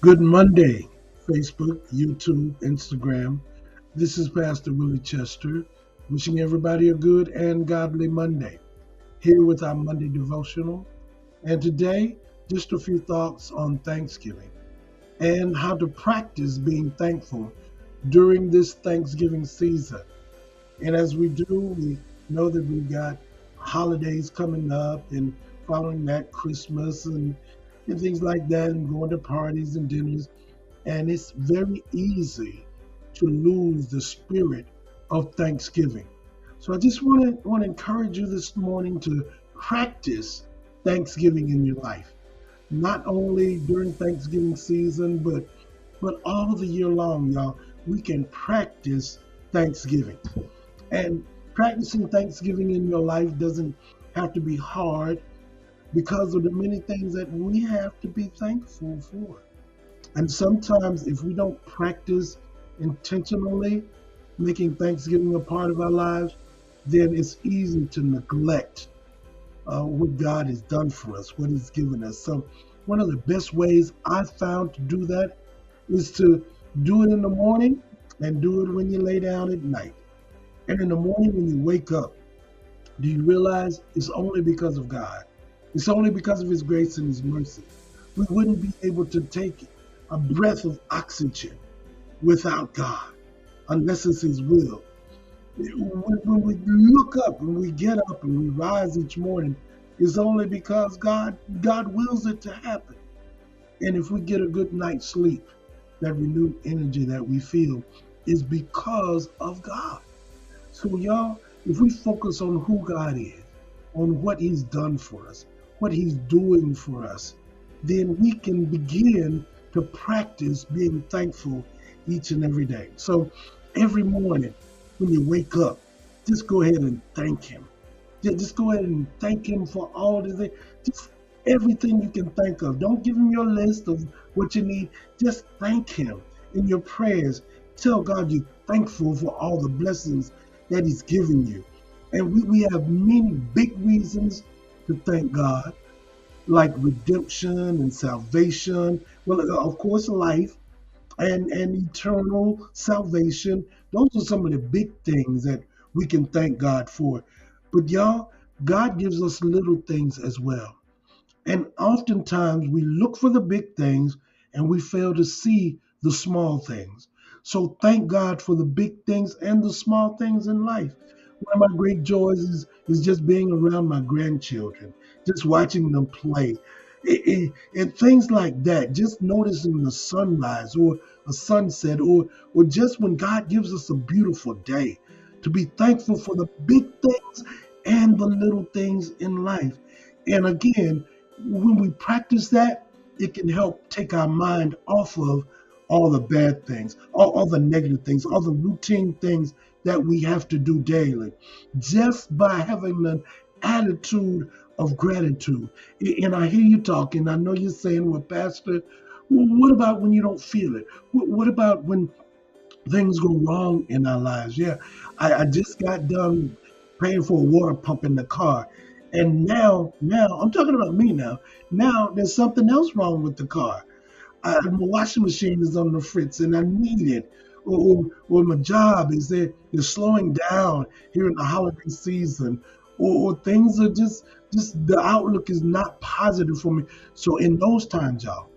Good Monday, Facebook, YouTube, Instagram. This is Pastor Willie Chester, wishing everybody a good and godly Monday. Here with our Monday Devotional. And today, just a few thoughts on Thanksgiving and how to practice being thankful during this Thanksgiving season. And as we do, we know that we've got holidays coming up and following that Christmas and things like that, and going to parties and dinners. And it's very easy to lose the spirit of Thanksgiving. So I just want to encourage you this morning to practice Thanksgiving in your life, not only during Thanksgiving season, but all of the year long, y'all. We can practice Thanksgiving, and practicing Thanksgiving in your life doesn't have to be hard because of the many things that we have to be thankful for. And sometimes, if we don't practice intentionally making Thanksgiving a part of our lives, then it's easy to neglect what God has done for us, what He's given us. So, one of the best ways I've found to do that is to do it in the morning and do it when you lay down at night. And in the morning, when you wake up, do you realize it's only because of God? It's only because of His grace and His mercy. We wouldn't be able to take a breath of oxygen without God, unless it's His will. When we look up, when we get up and we rise each morning, it's only because God wills it to happen. And if we get a good night's sleep, that renewed energy that we feel is because of God. So y'all, if we focus on who God is, on what He's done for us, what He's doing for us, then we can begin to practice being thankful each and every day. So every morning when you wake up, just go ahead and thank Him. Just go ahead and thank Him for all the things, just everything you can think of. Don't give Him your list of what you need. Just thank Him in your prayers. Tell God you're thankful for all the blessings that He's given you. And we have many big reasons to thank God, like redemption and salvation. Well, of course, life and eternal salvation. Those are some of the big things that we can thank God for. But y'all, God gives us little things as well. And oftentimes we look for the big things and we fail to see the small things. So thank God for the big things and the small things in life. One of my great joys is just being around my grandchildren, just watching them play. And things like that, just noticing the sunrise or a sunset, or just when God gives us a beautiful day, to be thankful for the big things and the little things in life. And again, when we practice that, it can help take our mind off of all the bad things, all the negative things, all the routine things that we have to do daily, just by having an attitude of gratitude. And I hear you talking. I know you're saying, well, Pastor, what about when you don't feel it? What about when things go wrong in our lives? Yeah, I just got done paying for a water pump in the car. And now, I'm talking about me now. Now there's something else wrong with the car. My washing machine is on the fritz and I need it. Or my job is slowing down here in the holiday season. Or things are just the outlook is not positive for me. So in those times, y'all,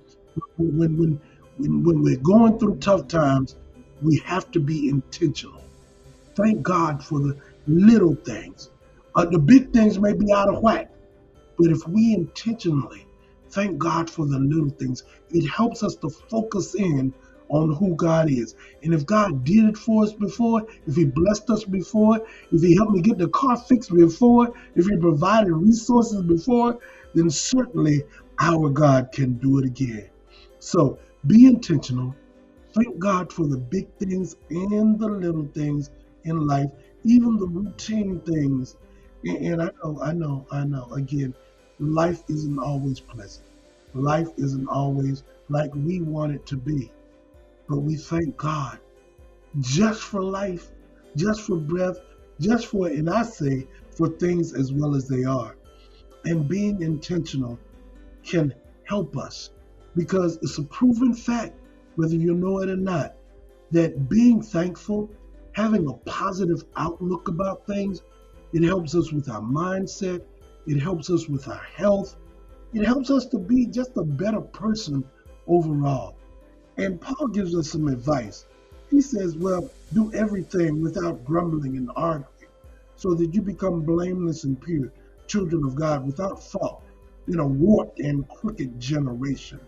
when when when we're going through tough times, we have to be intentional. Thank God for the little things. The big things may be out of whack, but if we intentionally thank God for the little things, it helps us to focus in on who God is. And if God did it for us before, if He blessed us before, if He helped me get the car fixed before, if He provided resources before, then certainly our God can do it again. So be intentional. Thank God for the big things and the little things in life, even the routine things. And I know. Again, life isn't always pleasant. Life isn't always like we want it to be. But we thank God just for life, just for breath, just for, and I say, for things as well as they are. And being intentional can help us because it's a proven fact, whether you know it or not, that being thankful, having a positive outlook about things, it helps us with our mindset, it helps us with our health, it helps us to be just a better person overall. And Paul gives us some advice. He says, well, do everything without grumbling and arguing, so that you become blameless and pure, children of God without fault in a warped and crooked generation.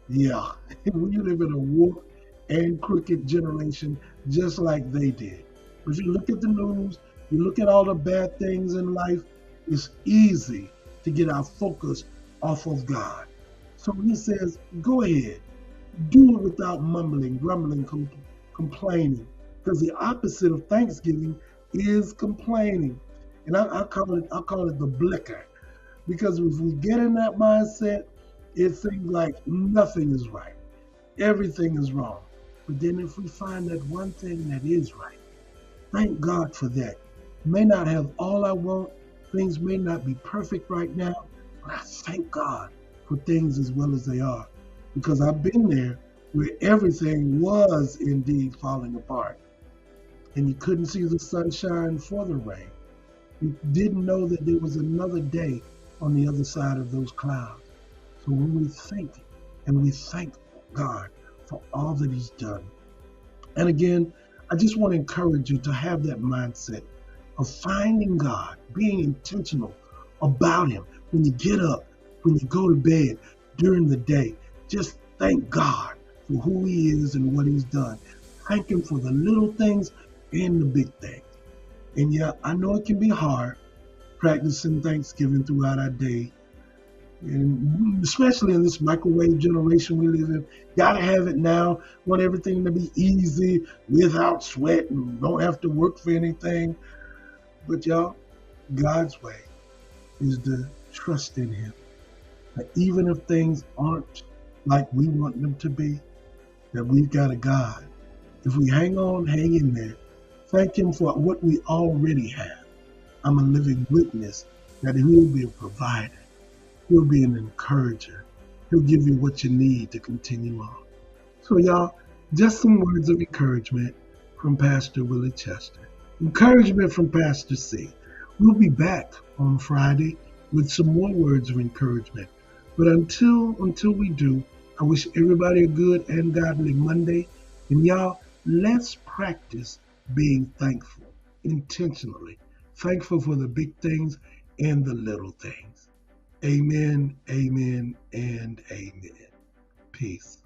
Yeah, we live in a warped and crooked generation just like they did. If you look at the news, you look at all the bad things in life, it's easy to get our focus off of God. So he says, go ahead, do it without mumbling, grumbling, complaining. Because the opposite of thanksgiving is complaining. And I call it the blicker. Because if we get in that mindset, it seems like nothing is right. Everything is wrong. But then if we find that one thing that is right, thank God for that. May not have all I want, things may not be perfect right now, but I thank God for things as well as they are. Because I've been there where everything was indeed falling apart. And you couldn't see the sunshine for the rain. You didn't know that there was another day on the other side of those clouds. So when we think and we thank God for all that He's done. And again, I just want to encourage you to have that mindset of finding God, being intentional about Him. When you get up, when you go to bed, during the day, just thank God for who He is and what He's done. Thank Him for the little things and the big things. And yeah, I know it can be hard practicing Thanksgiving throughout our day, and especially in this microwave generation we live in. Gotta have it now. Want everything to be easy, without sweat, and don't have to work for anything. But y'all, God's way is to trust in Him. That even if things aren't like we want them to be, that we've got a God. If we hang on, hang in there. Thank Him for what we already have. I'm a living witness that He'll be a provider. He'll be an encourager. He'll give you what you need to continue on. So y'all, just some words of encouragement from Pastor Willie Chester. Encouragement from Pastor C. We'll be back on Friday with some more words of encouragement. But until we do, I wish everybody a good and godly Monday. And y'all, let's practice being thankful intentionally. Thankful for the big things and the little things. Amen, amen, and amen. Peace.